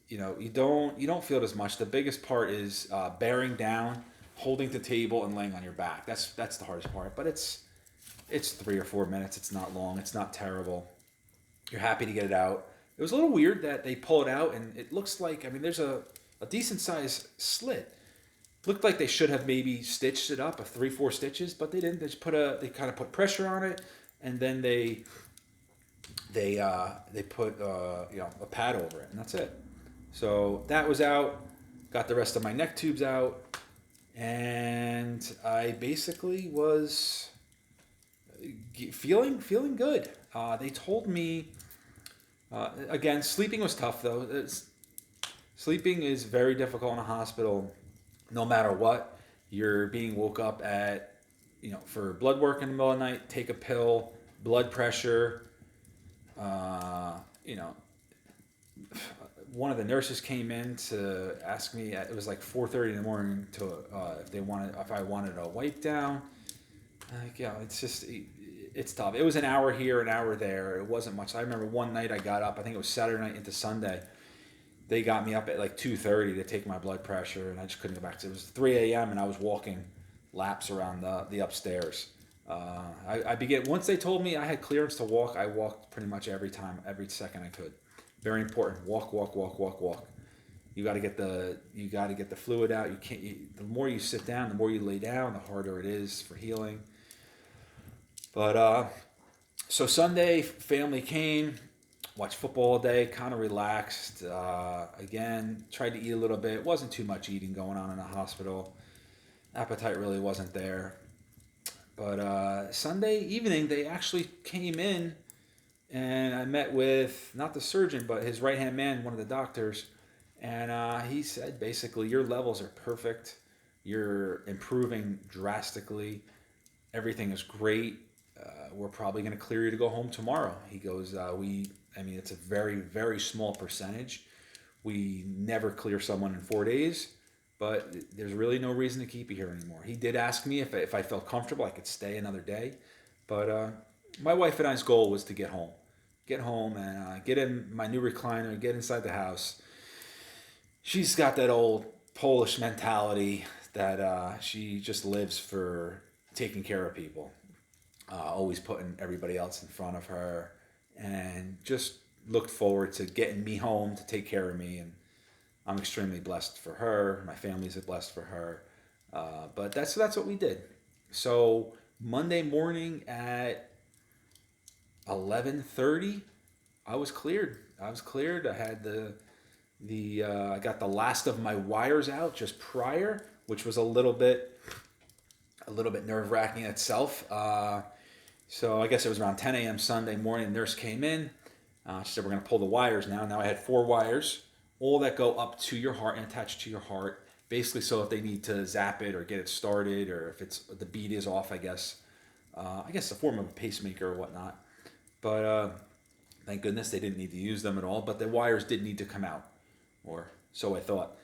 You don't feel it as much. The biggest part is bearing down, holding the table, and laying on your back. That's the hardest part. But it's 3 or 4 minutes. It's not long. It's not terrible. You're happy to get it out. It was a little weird that they pull it out and it looks like, I mean, there's a decent sized slit. Looked like they should have maybe stitched it up, a 3, 4 stitches, but they didn't. They kind of put pressure on it, and then they put a pad over it, and that's it. So that was out. Got the rest of my neck tubes out, and I basically was feeling good. They told me again, sleeping was tough though. Sleeping is very difficult in a hospital, no matter what. You're being woke up at, for blood work in the middle of the night, take a pill, blood pressure. Uh, you know, one of the nurses came in to ask me. It was like 4:30 in the morning to if I wanted a wipe down. Like, it's tough. It was an hour here, an hour there. It wasn't much. I remember one night I got up. I think it was Saturday night into Sunday. They got me up at like 2:30 to take my blood pressure, and I just couldn't go back. It was 3 a.m. and I was walking laps around the upstairs. I began once they told me I had clearance to walk. I walked pretty much every time, every second I could. Very important. Walk, walk, walk, walk, walk. You got to get the fluid out. You can't. The more you sit down, the more you lay down, the harder it is for healing. But so Sunday, family came, watched football all day, kind of relaxed. Again, tried to eat a little bit. Wasn't too much eating going on in the hospital. Appetite really wasn't there. But Sunday evening, they actually came in, and I met with not the surgeon, but his right hand man, one of the doctors, and he said basically, your levels are perfect. You're improving drastically. Everything is great. We're probably going to clear you to go home tomorrow. He goes, I mean, it's a very, very small percentage. We never clear someone in 4 days, but there's really no reason to keep you here anymore. He did ask me if I felt comfortable, I could stay another day. But my wife and I's goal was to get home. Get home and get in my new recliner, get inside the house. She's got that old Polish mentality that she just lives for taking care of people, always putting everybody else in front of her, and just looked forward to getting me home to take care of me. And I'm extremely blessed for her. My family's blessed for her. But that's what we did. So Monday morning at 11:30, I was cleared. I was cleared. I had I got the last of my wires out just prior, which was a little bit nerve wracking itself. So I guess it was around 10 a.m. Sunday morning. The nurse came in. She said, "We're going to pull the wires now." Now I had 4 wires, all that go up to your heart and attach to your heart. Basically, so if they need to zap it or get it started, or if the beat is off, I guess. I guess a form of a pacemaker or whatnot. But thank goodness they didn't need to use them at all. But the wires did need to come out, or so I thought.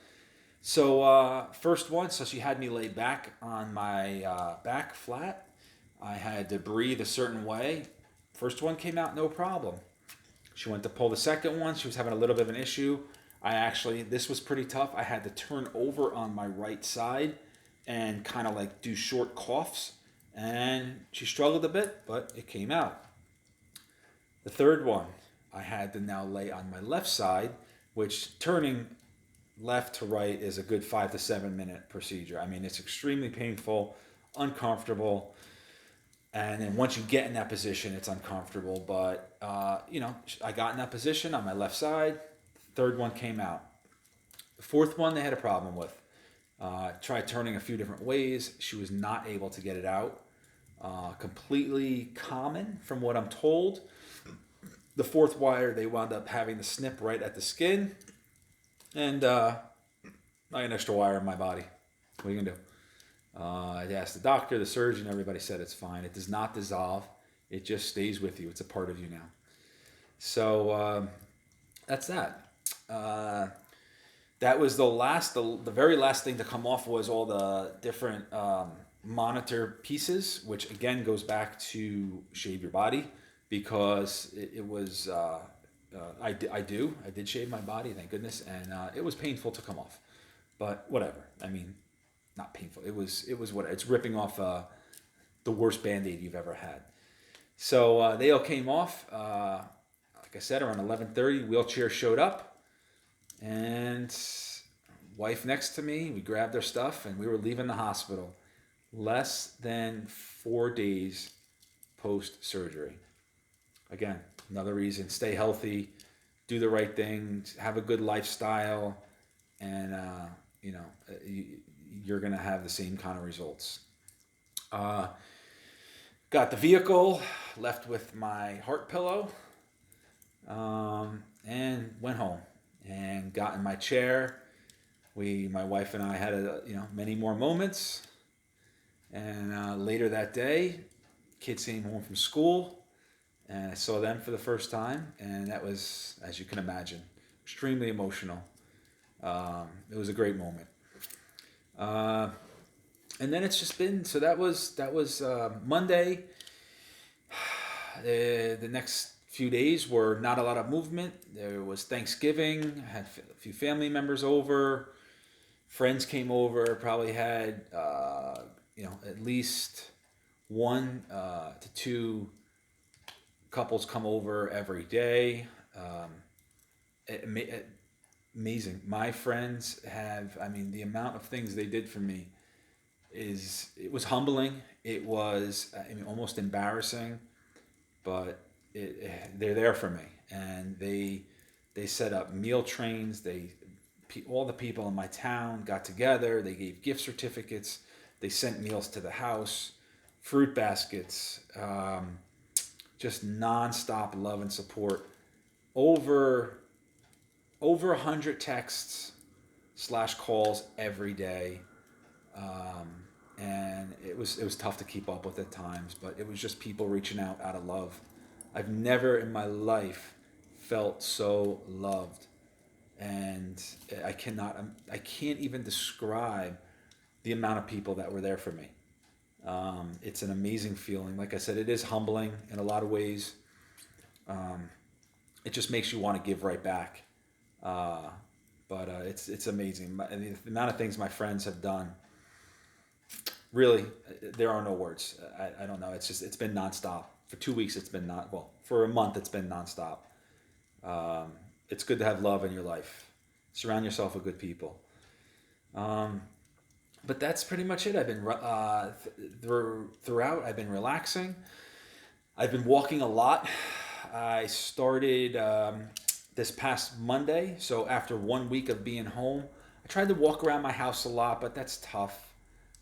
So first one, so she had me laid back on my back flat. I had to breathe a certain way. First one came out no problem. She went to pull the second one. She was having a little bit of an issue. This was pretty tough. I had to turn over on my right side and kind of like do short coughs. And she struggled a bit, but it came out. The third one, I had to now lay on my left side, which turning left to right is a good 5 to 7 minute procedure. I mean, it's extremely painful, uncomfortable. And then once you get in that position, it's uncomfortable. But, I got in that position on my left side. Third one came out. The fourth one, they had a problem with. Tried turning a few different ways. She was not able to get it out. Completely common from what I'm told. The fourth wire, they wound up having to snip right at the skin. And I got an extra wire in my body. What are you going to do? I asked the doctor, the surgeon, everybody said it's fine. It does not dissolve. It just stays with you. It's a part of you now. So that's that. That was the very last thing to come off was all the different monitor pieces, which again goes back to shave your body, because it was I did shave my body, thank goodness, and it was painful to come off, but whatever. I mean, not painful. It was what it's ripping off the worst Band-Aid you've ever had. So they all came off. Like I said, around 11:30, wheelchair showed up, and wife next to me. We grabbed our stuff, and we were leaving the hospital. Less than 4 days post surgery. Again, another reason: stay healthy, do the right thing, have a good lifestyle, and you're gonna have the same kind of results. Got the vehicle, left with my heart pillow, and went home and got in my chair. My wife and I had many more moments, and later that day, kids came home from school, and I saw them for the first time, and that was, as you can imagine, extremely emotional. It was a great moment. And then it's just been, so that was Monday. The next few days were not a lot of movement. There was Thanksgiving, had a few family members over, friends came over, probably had at least 1 to 2 couples come over every day. Amazing. My friends the amount of things they did for me it was humbling. It was almost embarrassing, but they're there for me, and they set up meal trains. All the people in my town got together. They gave gift certificates. They sent meals to the house, fruit baskets, just nonstop love and support. Over 100 texts / calls every day. And it was tough to keep up with at times, but it was just people reaching out of love. I've never in my life felt so loved, and I can't even describe the amount of people that were there for me. It's an amazing feeling. Like I said, it is humbling in a lot of ways. It just makes you want to give right back. But it's amazing. The amount of things my friends have done. Really, there are no words. I don't know. It's been nonstop. For 2 weeks, for a month, it's been nonstop. It's good to have love in your life. Surround yourself with good people. But that's pretty much it. I've been throughout. I've been relaxing. I've been walking a lot. I started this past Monday. So after 1 week of being home, I tried to walk around my house a lot, but that's tough.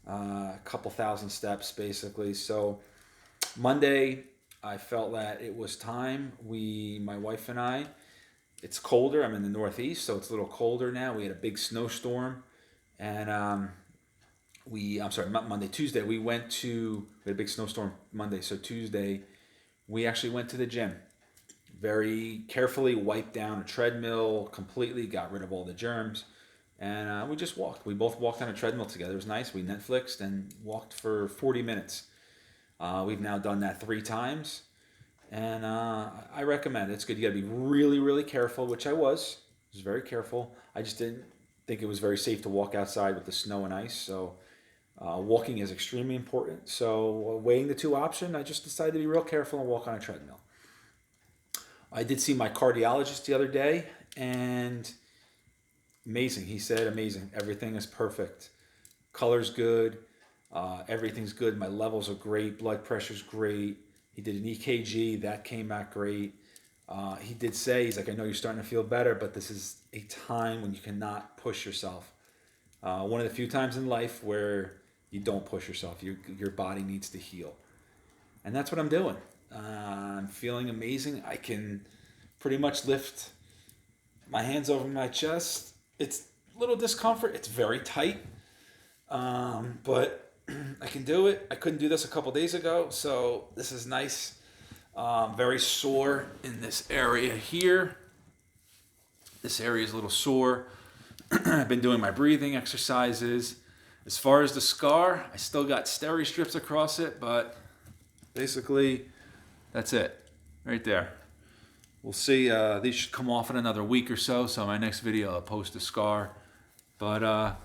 A couple thousand steps basically. So Monday, I felt that it was time. My wife and I, it's colder. I'm in the Northeast, so it's a little colder now. We had a big snowstorm, and not Monday, Tuesday. We had a big snowstorm Monday, so Tuesday, we actually went to the gym. Very carefully wiped down a treadmill completely, got rid of all the germs. And we just walked. We both walked on a treadmill together. It was nice. We Netflixed and walked for 40 minutes. We've now done that 3 times. And I recommend it. It's good. You got to be really, really careful, which I was. I was very careful. I just didn't think it was very safe to walk outside with the snow and ice. So walking is extremely important. So weighing the 2 options, I just decided to be real careful and walk on a treadmill. I did see my cardiologist the other day, and amazing. He said, amazing. Everything is perfect. Color's good. Everything's good. My levels are great. Blood pressure's great. He did an EKG. That came back great. He did say, he's like, I know you're starting to feel better, but this is a time when you cannot push yourself. One of the few times in life where you don't push yourself. Your body needs to heal. And that's what I'm doing. I'm feeling amazing. I can pretty much lift my hands over my chest. It's a little discomfort. It's very tight, but I can do it. I couldn't do this a couple days ago, so this is nice. Very sore in this area here. This area is a little sore. I've been doing my breathing exercises. As far as the scar, I still got steri strips across it, but basically that's it right there. we'll see. These should come off in another week or so. So my next video, I'll post a scar. But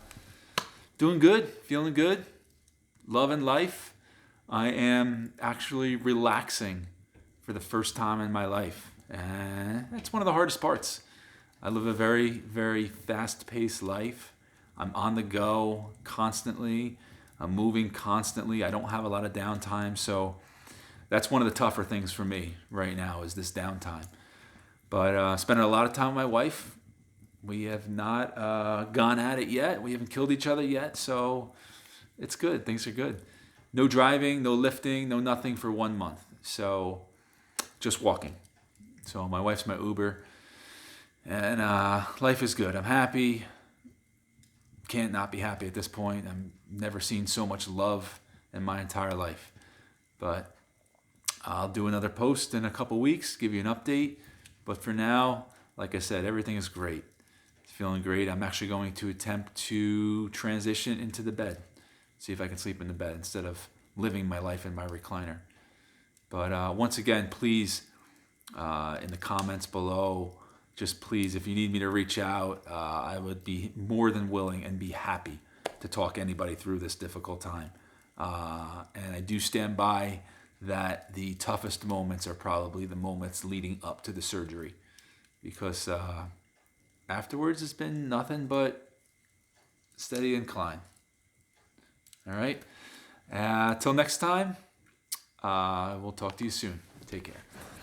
doing good, feeling good, loving life. I am actually relaxing for the first time in my life. And that's one of the hardest parts. I live a very, very fast-paced life. I'm on the go constantly. I'm moving constantly. I don't have a lot of downtime. So that's one of the tougher things for me right now is this downtime. But spending a lot of time with my wife. We have not gone at it yet. We haven't killed each other yet. So it's good. Things are good. No driving, no lifting, no nothing for 1 month. So just walking. So my wife's my Uber. And life is good. I'm happy. Can't not be happy at this point. I've never seen so much love in my entire life. But I'll do another post in a couple weeks, give you an update. But for now, like I said, everything is great. It's feeling great. I'm actually going to attempt to transition into the bed. See if I can sleep in the bed instead of living my life in my recliner. But once again, please, in the comments below, just please, if you need me to reach out, I would be more than willing and be happy to talk anybody through this difficult time. And I do stand by that the toughest moments are probably the moments leading up to the surgery. Because afterwards, it's been nothing but steady incline. All right? Till next time, we'll talk to you soon. Take care.